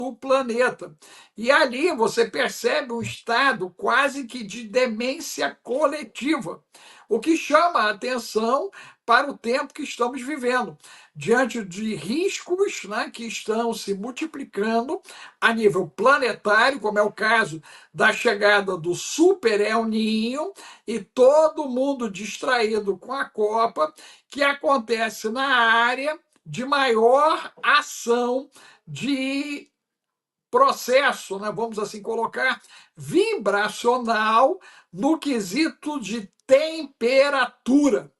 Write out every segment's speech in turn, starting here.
do planeta. E ali você percebe um estado quase que de demência coletiva, o que chama a atenção para o tempo que estamos vivendo, diante de riscos, né, que estão se multiplicando a nível planetário, como é o caso da chegada do Super El Niño, e todo mundo distraído com a Copa, que acontece na área de maior ação de processo, né, vamos assim colocar, vibracional no quesito de temperatura.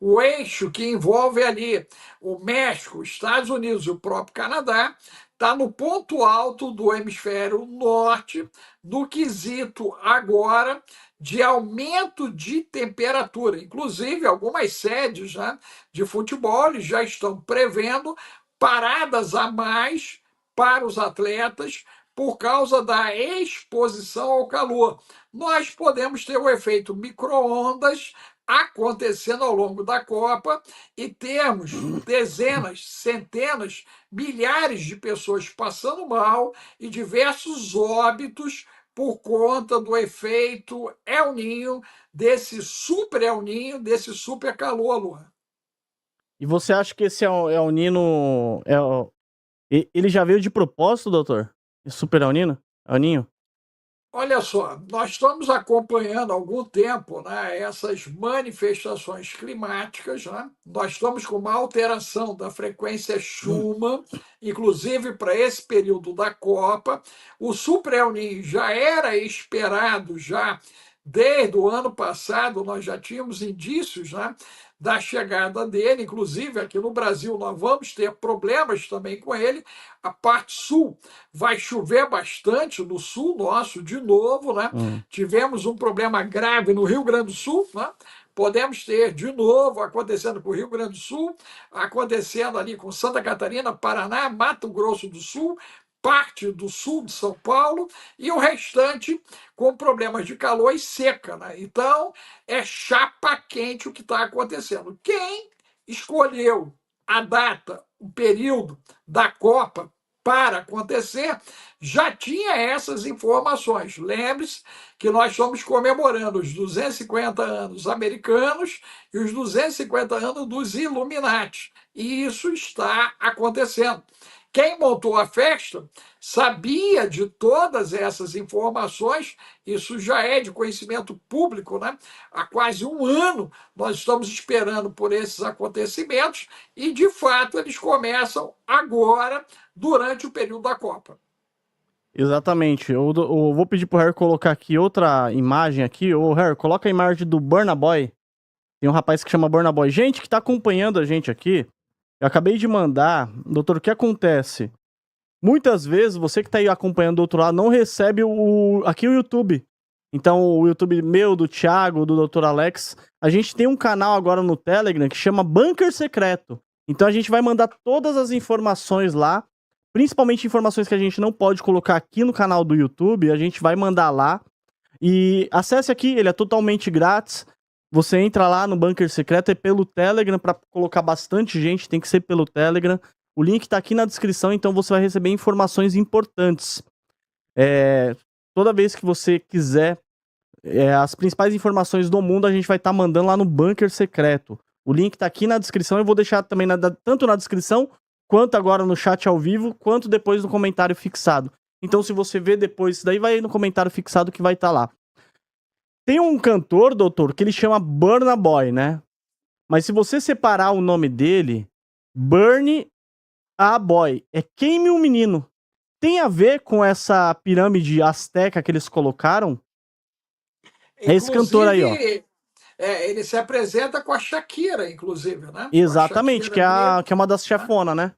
O eixo que envolve ali o México, os Estados Unidos e o próprio Canadá está no ponto alto do hemisfério norte, no quesito agora de aumento de temperatura. Inclusive, algumas sedes, né, de futebol já estão prevendo paradas a mais para os atletas por causa da exposição ao calor. Nós podemos ter o efeito micro-ondas acontecendo ao longo da Copa e termos dezenas, centenas, milhares de pessoas passando mal e diversos óbitos por conta do efeito El Niño, desse super El Niño, desse super calor, Luan. E você acha que esse é o Nino. Ele já veio de propósito, doutor? Esse Super El Nino? El Ninho? Olha só, nós estamos acompanhando há algum tempo, né, essas manifestações climáticas, né? Nós estamos com uma alteração da frequência Schumann, inclusive para esse período da Copa. O Super El Niño já era esperado já desde o ano passado, nós já tínhamos indícios, né, da chegada dele, inclusive aqui no Brasil nós vamos ter problemas também com ele. A parte sul vai chover bastante no sul nosso de novo, né? Tivemos um problema grave no Rio Grande do Sul, né? Podemos ter de novo acontecendo com o Rio Grande do Sul, acontecendo ali com Santa Catarina, Paraná, Mato Grosso do Sul, parte do sul de São Paulo e o restante com problemas de calor e seca, né? Então é chapa quente o que está acontecendo. Quem escolheu a data, o período da Copa para acontecer, já tinha essas informações. Lembre-se que nós estamos comemorando os 250 anos americanos e os 250 anos dos Illuminati. E isso está acontecendo. Quem montou a festa sabia de todas essas informações, isso já é de conhecimento público, né? Há quase um ano nós estamos esperando por esses acontecimentos e, de fato, eles começam agora, durante o período da Copa. Exatamente. Eu vou pedir pro Harry colocar aqui outra imagem aqui. Ô, Harry, coloca a imagem do Burna Boy. Tem um rapaz que chama Burna Boy. Gente que tá acompanhando a gente aqui, eu acabei de mandar. Doutor, o que acontece? Muitas vezes, você que tá aí acompanhando do outro lado, não recebe aqui o YouTube. Então, o YouTube meu, do Thiago, do Dr. Alex, a gente tem um canal agora no Telegram que chama Bunker Secreto. Então, a gente vai mandar todas as informações lá, principalmente informações que a gente não pode colocar aqui no canal do YouTube, a gente vai mandar lá. E acesse aqui, ele é totalmente grátis. Você entra lá no Bunker Secreto, é pelo Telegram, para colocar bastante gente, tem que ser pelo Telegram. O link tá aqui na descrição, então você vai receber informações importantes. Toda vez que você quiser as principais informações do mundo, a gente vai estar mandando lá no Bunker Secreto. O link tá aqui na descrição, eu vou deixar também tanto na descrição, quanto agora no chat ao vivo, quanto depois no comentário fixado. Então, se você vê depois isso daí, vai aí no comentário fixado que vai estar lá. Tem um cantor, doutor, que ele chama Burna Boy, né? Mas se você separar o nome dele, Burn a Boy, é queime um menino. Tem a ver com essa pirâmide asteca que eles colocaram? É esse cantor aí, ó. Ele se apresenta com a Shakira, inclusive, né? Exatamente, que é uma das chefonas, né?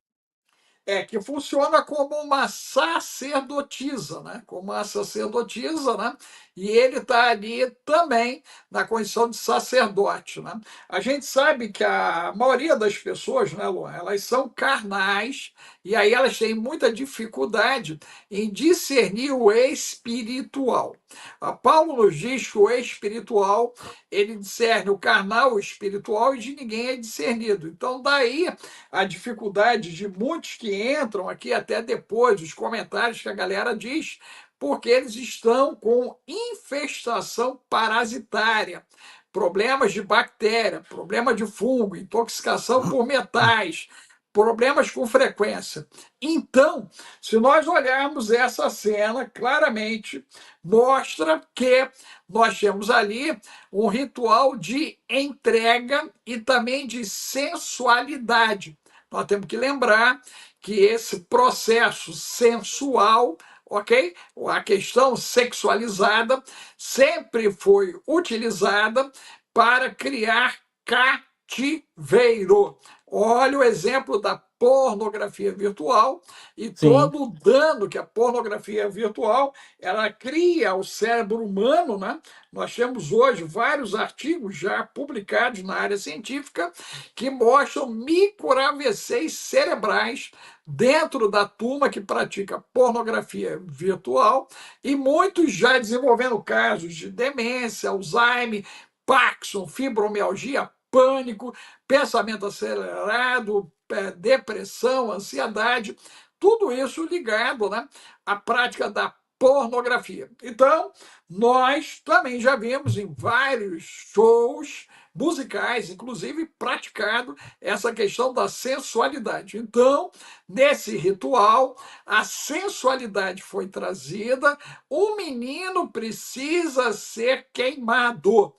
Que funciona como uma sacerdotisa, né? Como uma sacerdotisa, né? E ele está ali também na condição de sacerdote, né? A gente sabe que a maioria das pessoas, né, Luan, elas são carnais E aí elas têm muita dificuldade em discernir o espiritual. A Paulo nos diz que o espiritual, ele discerne o carnal, o espiritual, e de ninguém é discernido. Então, daí a dificuldade de muitos que entram aqui até depois, os comentários que a galera diz, porque eles estão com infestação parasitária, problemas de bactéria, problema de fungo, intoxicação por metais, problemas com frequência. Então, se nós olharmos essa cena, claramente mostra que nós temos ali um ritual de entrega e também de sensualidade. Nós temos que lembrar que esse processo sensual, ok? A questão sexualizada sempre foi utilizada para criar cativeiro. Olha o exemplo da pornografia virtual e Sim. todo o dano que a pornografia virtual ela cria ao cérebro humano, né? Nós temos hoje vários artigos já publicados na área científica que mostram micro-AVCs cerebrais dentro da turma que pratica pornografia virtual e muitos já desenvolvendo casos de demência, Alzheimer, Parkinson, fibromialgia, pânico, pensamento acelerado, depressão, ansiedade, tudo isso ligado, né, à prática da pornografia. Então, nós também já vimos em vários shows musicais, inclusive praticado essa questão da sensualidade. Então, nesse ritual, a sensualidade foi trazida, o menino precisa ser queimado.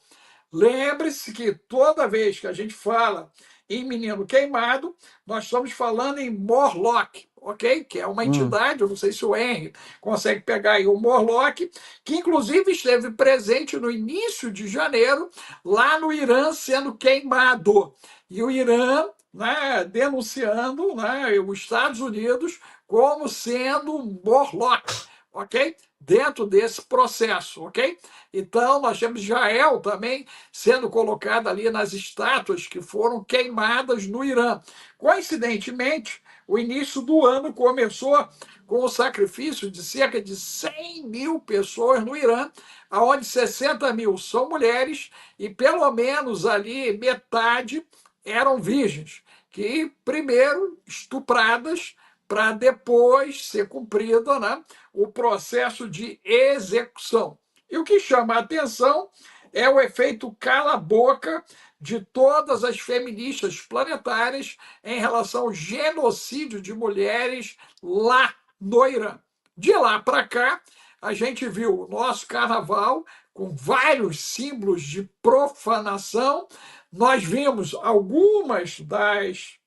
Lembre-se que toda vez que a gente fala em menino queimado, nós estamos falando em Morlock, ok? Que é uma Hum. entidade, eu não sei se o Henry consegue pegar aí o Morlock, que inclusive esteve presente no início de janeiro, lá no Irã, sendo queimado. E o Irã, né, denunciando, né, os Estados Unidos como sendo um Morlock, ok? Dentro desse processo, ok? Então, nós temos Israel também sendo colocada ali nas estátuas que foram queimadas no Irã. Coincidentemente, o início do ano começou com o sacrifício de cerca de 100 mil pessoas no Irã, onde 60 mil são mulheres e pelo menos ali metade eram virgens, que primeiro estupradas para depois ser cumprida, né, o processo de execução. E o que chama a atenção é o efeito cala-boca de todas as feministas planetárias em relação ao genocídio de mulheres lá no Irã. De lá para cá, a gente viu o nosso carnaval com vários símbolos de profanação. Nós vimos algumas das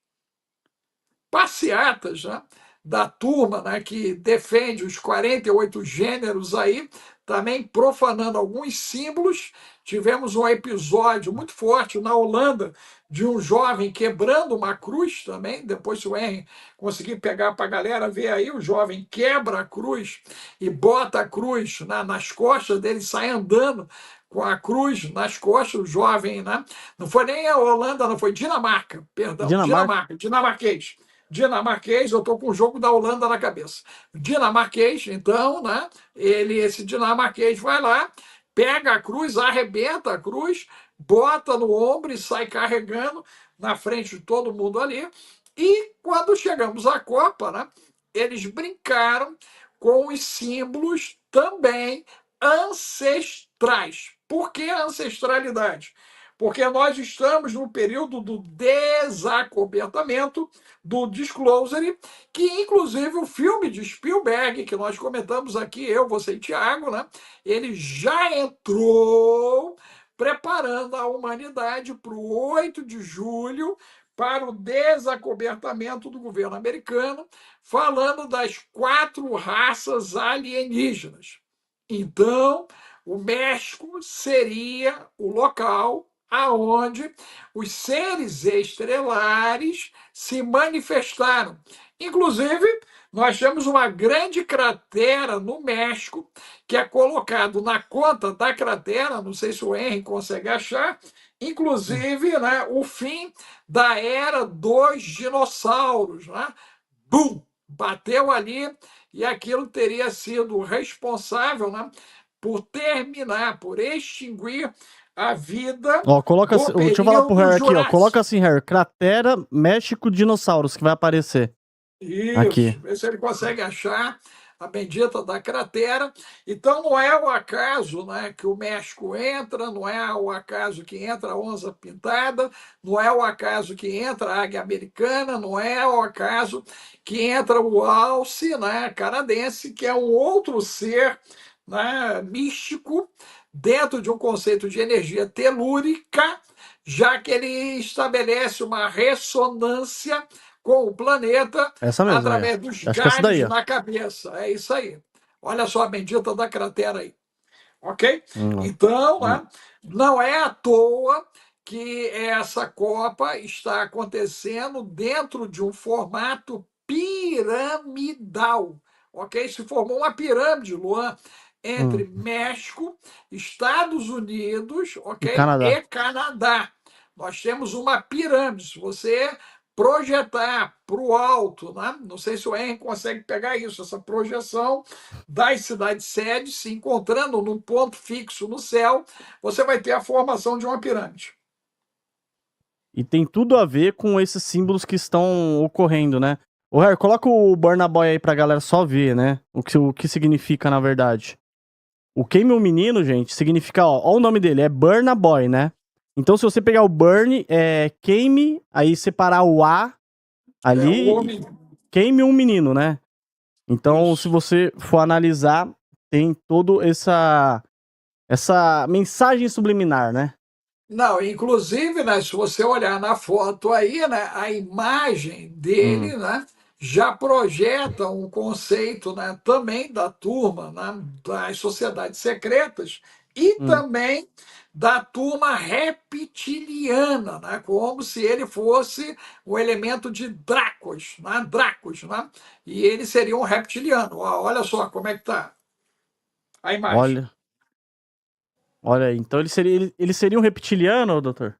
passeatas, né, da turma, né, que defende os 48 gêneros aí, também profanando alguns símbolos. Tivemos um episódio muito forte na Holanda de um jovem quebrando uma cruz também. Depois, se o Henry conseguir pegar para a galera ver aí, o jovem quebra a cruz e bota a cruz nas costas dele, sai andando com a cruz nas costas, o jovem, né? Não foi nem a Holanda, não foi Dinamarca, perdão, Dinamarca. dinamarquês. Dinamarquês, eu estou com o jogo da Holanda na cabeça. Dinamarquês, então, né? Esse dinamarquês vai lá, pega a cruz, arrebenta a cruz, bota no ombro e sai carregando na frente de todo mundo ali. E quando chegamos à Copa, né? Eles brincaram com os símbolos também ancestrais. Por que ancestralidade? Porque nós estamos no período do desacobertamento, do disclosure, que inclusive o filme de Spielberg, que nós comentamos aqui, eu, você e Tiago, né? Ele já entrou preparando a humanidade para o 8 de julho, para o desacobertamento do governo americano, falando das 4 raças alienígenas. Então, o México seria o local aonde os seres estelares se manifestaram. Inclusive, nós temos uma grande cratera no México, que é colocado na conta da cratera, não sei se o Henry consegue achar, inclusive, né, o fim da era dos dinossauros, né? Bum! bateu ali e aquilo teria sido responsável, né, por terminar, por extinguir a vida Ó, coloca do assim, deixa eu falar pro período Harry aqui, ó. Coloca Jurássico. assim, Harry, cratera México dinossauros, que vai aparecer aqui. Isso, ver se ele consegue achar a bendita da cratera. Então não é o acaso, né, que o México entra, não é o acaso que entra a onça pintada, não é o acaso que entra a águia americana, não é o acaso que entra o alce, né, canadense, que é um outro ser, né, místico dentro de um conceito de energia telúrica, já que ele estabelece uma ressonância com o planeta Essa mesmo aí, ó. através dos Acho que é essa galhos daí, ó. na cabeça. É isso aí. Olha só a bendita da cratera aí. Ok? Hum, Então, hum. né, não é à toa que essa Copa está acontecendo dentro de um formato piramidal. Ok? Se formou uma pirâmide, Luan, entre Hum. México, Estados Unidos, E ok? Canadá. E Canadá. Nós temos uma pirâmide. Se você projetar para o alto, né? Não sei se o Henry consegue pegar isso, essa projeção das cidades-sedes se encontrando num ponto fixo no céu, você vai ter a formação de uma pirâmide. E tem tudo a ver com esses símbolos que estão ocorrendo, né? Ô, Harry, coloca o Burna Boy aí pra galera só ver, né? O que significa, na verdade. O Queime um Menino, gente, significa, ó o nome dele, é Burna Boy, né? Então, se você pegar o Burn, queime, aí separar o A É o ali, homem. queime um menino, né? Então, se Isso. você for analisar, tem toda essa mensagem subliminar, né? Não, inclusive, né, se você olhar na foto aí, né, a imagem Hum, dele, né, já projeta um conceito, né, também da turma, né, das sociedades secretas e hum. também da turma reptiliana, né, como se ele fosse o elemento de Dracos, né, e ele seria um reptiliano. Ó, olha só como é que tá a imagem. Olha, olha aí. Então ele seria um reptiliano, doutor?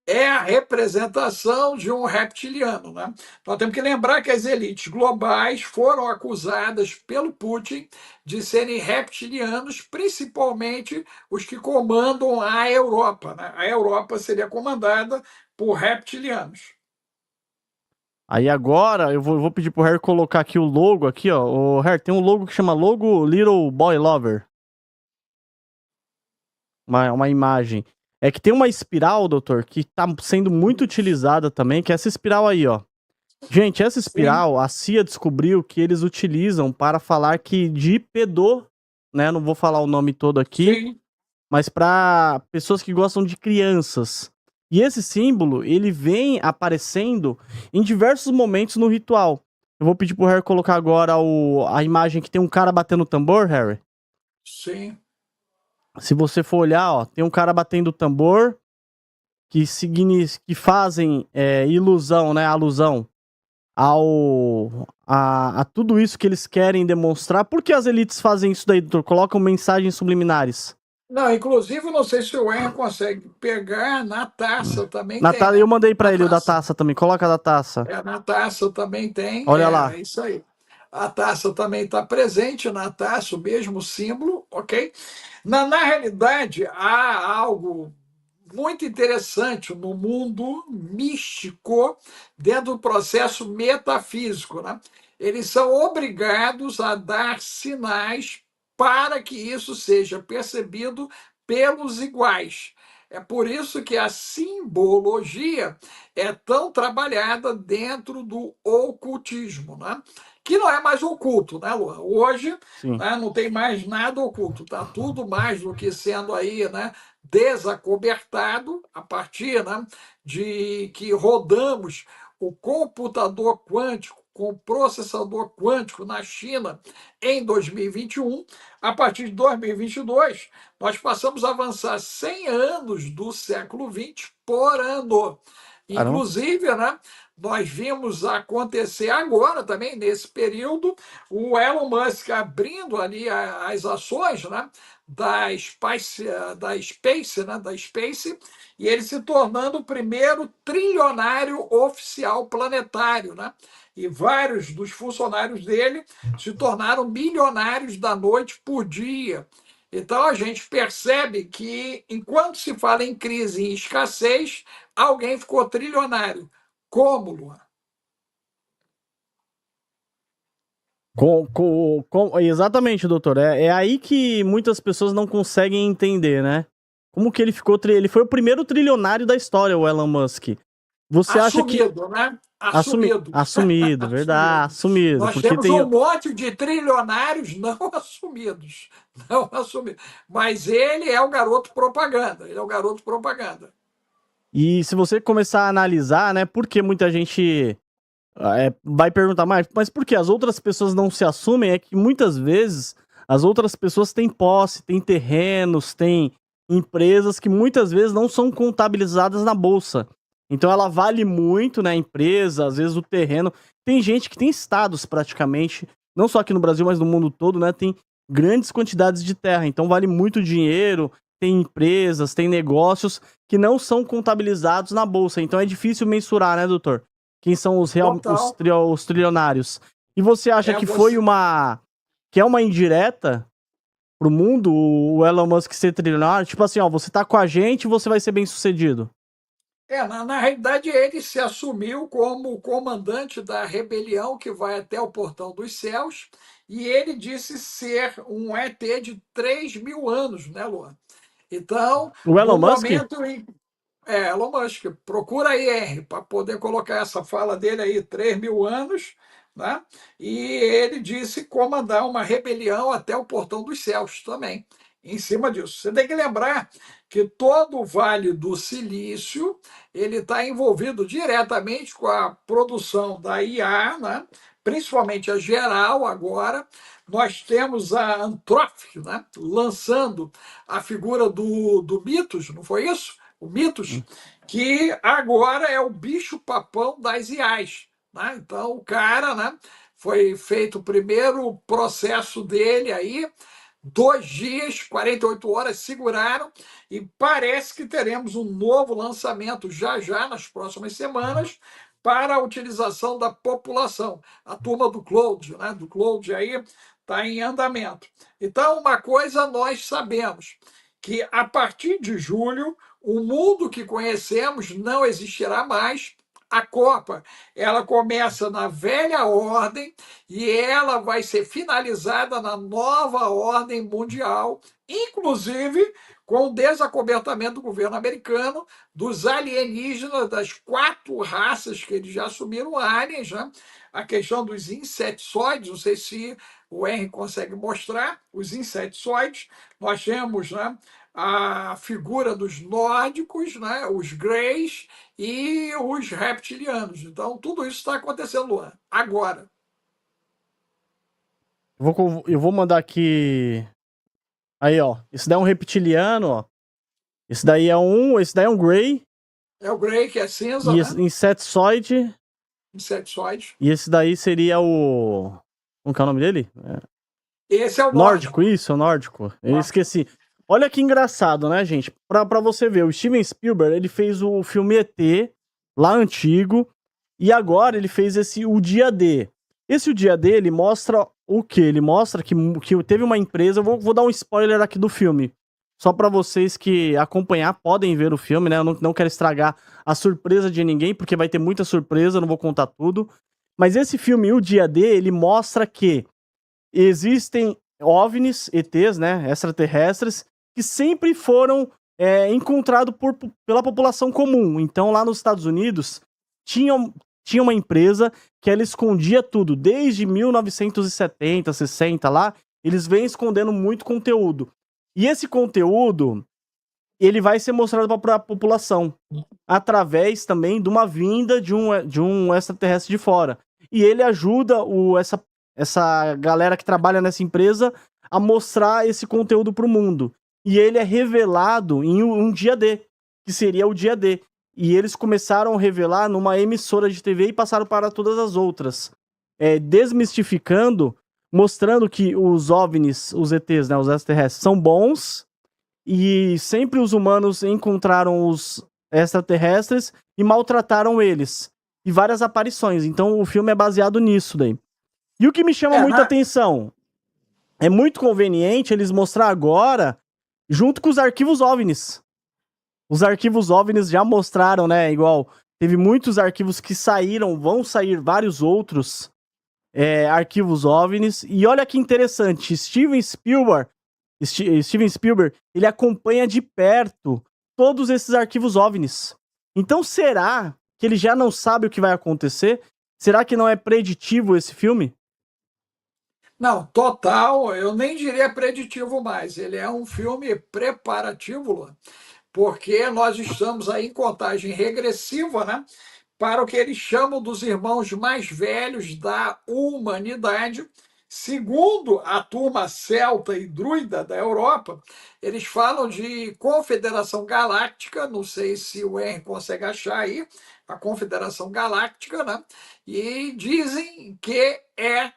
É a representação de um reptiliano. Né? Nós temos que lembrar que as elites globais foram acusadas pelo Putin de serem reptilianos, principalmente os que comandam a Europa. Né? A Europa seria comandada por reptilianos. Aí agora eu vou pedir pro Harry colocar aqui o logo aqui, ó. O Harry, tem um logo que chama logo Little Boy Lover. Uma imagem. É que tem uma espiral, doutor, que tá sendo muito utilizada também, que é essa espiral aí, ó. Gente, essa Sim, espiral, a CIA descobriu que eles utilizam para falar que de pedô, né? Não vou falar o nome todo aqui, sim. mas para pessoas que gostam de crianças. E esse símbolo, ele vem aparecendo em diversos momentos no ritual. Eu vou pedir pro Harry colocar agora a imagem que tem um cara batendo tambor, Harry. Sim. Se você for olhar, ó, tem um cara batendo tambor que fazem ilusão, né? Alusão a tudo isso que eles querem demonstrar. Por que as elites fazem isso daí, doutor? Colocam mensagens subliminares. Não, inclusive, não sei se o Henry consegue pegar na taça também tem, Eu né? mandei pra Na ele o da taça. taça também. Coloca a da taça. Na taça também tem, Olha é lá. isso aí. A taça também está presente na taça, o mesmo símbolo, ok? Na realidade, há algo muito interessante no mundo místico dentro do processo metafísico, né? Eles são obrigados a dar sinais para que isso seja percebido pelos iguais. É por isso que a simbologia é tão trabalhada dentro do ocultismo, né? Que não é mais oculto, né, Luan? Hoje, Sim. né, não tem mais nada oculto, está tudo mais do que sendo aí, né, desacobertado a partir, né, de que rodamos o computador quântico com processador quântico na China em 2021. A partir de 2022, nós passamos a avançar 100 anos do século XX por ano. Caramba. Inclusive, né, nós vimos acontecer agora também, nesse período, o Elon Musk abrindo ali as ações, né, da Space, e ele se tornando o primeiro trilionário oficial planetário, né? E vários dos funcionários dele se tornaram milionários da noite por dia. Então a gente percebe que, enquanto se fala em crise e escassez, alguém ficou trilionário. Como, Luan? Exatamente, doutor. É aí que muitas pessoas não conseguem entender, né? Como que ele ficou. Ele foi o primeiro trilionário da história, o Elon Musk. Você acha que. Assumido, né? Assumido. Assumido, verdade, Assumido. assumido. Nós Porque temos tem. um monte de trilionários não assumidos. Não assumidos. Mas ele é o garoto propaganda. Ele é o garoto propaganda. E se você começar a analisar, né, por que muita gente vai perguntar, mas por que as outras pessoas não se assumem? É que muitas vezes as outras pessoas têm posse, têm terrenos, têm empresas que muitas vezes não são contabilizadas na bolsa. Então ela vale muito, né, a empresa, às vezes o terreno. Tem gente que tem estados praticamente, não só aqui no Brasil, mas no mundo todo, né, tem grandes quantidades de terra. Então vale muito dinheiro, tem empresas, tem negócios que não são contabilizados na bolsa. Então é difícil mensurar, né, doutor? Quem são Total. os trilionários. E você acha que foi Você... que é uma indireta pro mundo, o Elon Musk ser trilionário? Tipo assim, ó, você tá com a gente, você vai ser bem sucedido. Na realidade, ele se assumiu como o comandante da rebelião que vai até o portão dos céus, e ele disse ser um ET de 3.000 anos, né, Luan? Então, O no Elon Musk? momento em Elon Musk, procura aí, R, para poder colocar essa fala dele aí, 3.000 anos, né? E ele disse comandar uma rebelião até o portão dos céus também, em cima disso. Você tem que lembrar que todo o Vale do Silício ele está envolvido diretamente com a produção da IA, né? Principalmente a geral agora. Nós temos a Anthropic, né? Lançando a figura do Mitos, não foi isso? O Mitos, que agora é o bicho-papão das IAs. Né? Então, o cara, né, foi feito o primeiro processo dele aí, 2 dias, 48 horas, seguraram, e parece que teremos um novo lançamento já já, nas próximas semanas, para a utilização da população. A turma do Cloud, né, do Cloud aí, está em andamento. Então, uma coisa nós sabemos, que a partir de julho, o mundo que conhecemos não existirá mais. A Copa, ela começa na velha ordem e ela vai ser finalizada na nova ordem mundial, inclusive com o desacobertamento do governo americano, dos alienígenas, das 4 raças que eles já assumiram aliens, né? A questão dos insetsoides, não sei se o Henry consegue mostrar, os insetsoides, nós temos, né, a figura dos nórdicos, né, os greys e os reptilianos. Então, tudo isso está acontecendo lá, agora. Eu vou mandar aqui. Aí, ó. Esse daí é um reptiliano, ó. Esse daí é um Grey. É o grey, que é cinza, E né? insetsoide. Insetsoide. E esse daí seria o. Como que é o nome dele? Esse é o Nórdico, nórdico. isso, é o nórdico. Eu Nórdico. esqueci. Olha que engraçado, né, gente? Pra você ver, o Steven Spielberg, ele fez o filme ET, lá antigo, e agora ele fez o Dia D. Esse O Dia D, ele mostra o quê? Ele mostra que teve uma empresa, eu vou dar um spoiler aqui do filme, só pra vocês que acompanhar podem ver o filme, né? Eu não quero estragar a surpresa de ninguém, porque vai ter muita surpresa, não vou contar tudo. Mas esse filme, O Dia D, ele mostra que existem OVNIs, ETs, né, extraterrestres, que sempre foram encontrados pela população comum. Então, lá nos Estados Unidos, tinha uma empresa que ela escondia tudo. Desde 1970, 60 lá, eles vêm escondendo muito conteúdo. E esse conteúdo, ele vai ser mostrado para a população, através também de uma vinda de um extraterrestre de fora. E ele ajuda essa galera que trabalha nessa empresa a mostrar esse conteúdo para o mundo. E ele é revelado em um dia D, que seria o dia D. e eles começaram a revelar numa emissora de TV e passaram para todas as outras, desmistificando, mostrando que os OVNIs, os ETs, né, os extraterrestres, são bons, e sempre os humanos encontraram os extraterrestres e maltrataram eles. E várias aparições. Então o filme é baseado nisso daí. E o que me chama É, muita na, atenção, é muito conveniente eles mostrar agora, junto com os arquivos OVNIs. Os arquivos OVNIs já mostraram, né? Igual, teve muitos arquivos que saíram, vão sair vários outros arquivos OVNIs. E olha que interessante, Steven Spielberg, ele acompanha de perto todos esses arquivos OVNIs. Então será que ele já não sabe o que vai acontecer? Será que não é preditivo esse filme? não, total, eu nem diria preditivo mais. Ele é um filme preparativo, Luan, porque nós estamos aí em contagem regressiva, né? Para o que eles chamam dos irmãos mais velhos da humanidade. Segundo a turma celta e druida da Europa, eles falam de Confederação Galáctica, não sei se o Henry consegue achar aí, a Confederação Galáctica, né? E dizem que é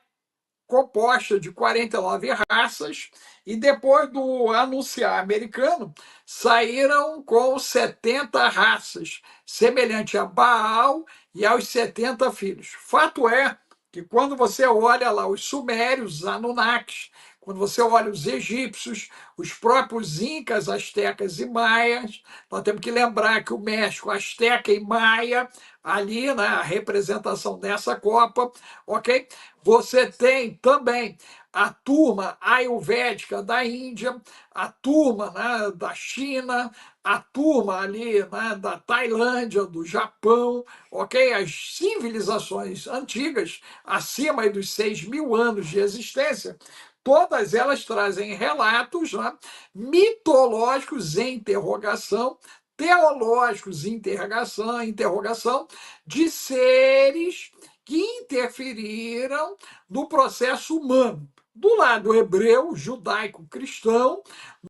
composta de 49 raças, e depois do anunciar americano, saíram com 70 raças, semelhante a Baal e aos 70 filhos. Fato é que quando você olha lá os sumérios, os Anunnakis, quando você olha os egípcios, os próprios incas, astecas e maias, nós temos que lembrar que o México, asteca e maia, ali na representação dessa Copa, ok? Você tem também a turma ayurvédica da Índia, a turma, né, da China, a turma ali, né, da Tailândia, do Japão, ok? As civilizações antigas, acima aí dos 6.000 anos de existência, todas elas trazem relatos, né, mitológicos em interrogação, teológicos em interrogação, de seres que interferiram no processo humano. Do lado hebreu, judaico, cristão,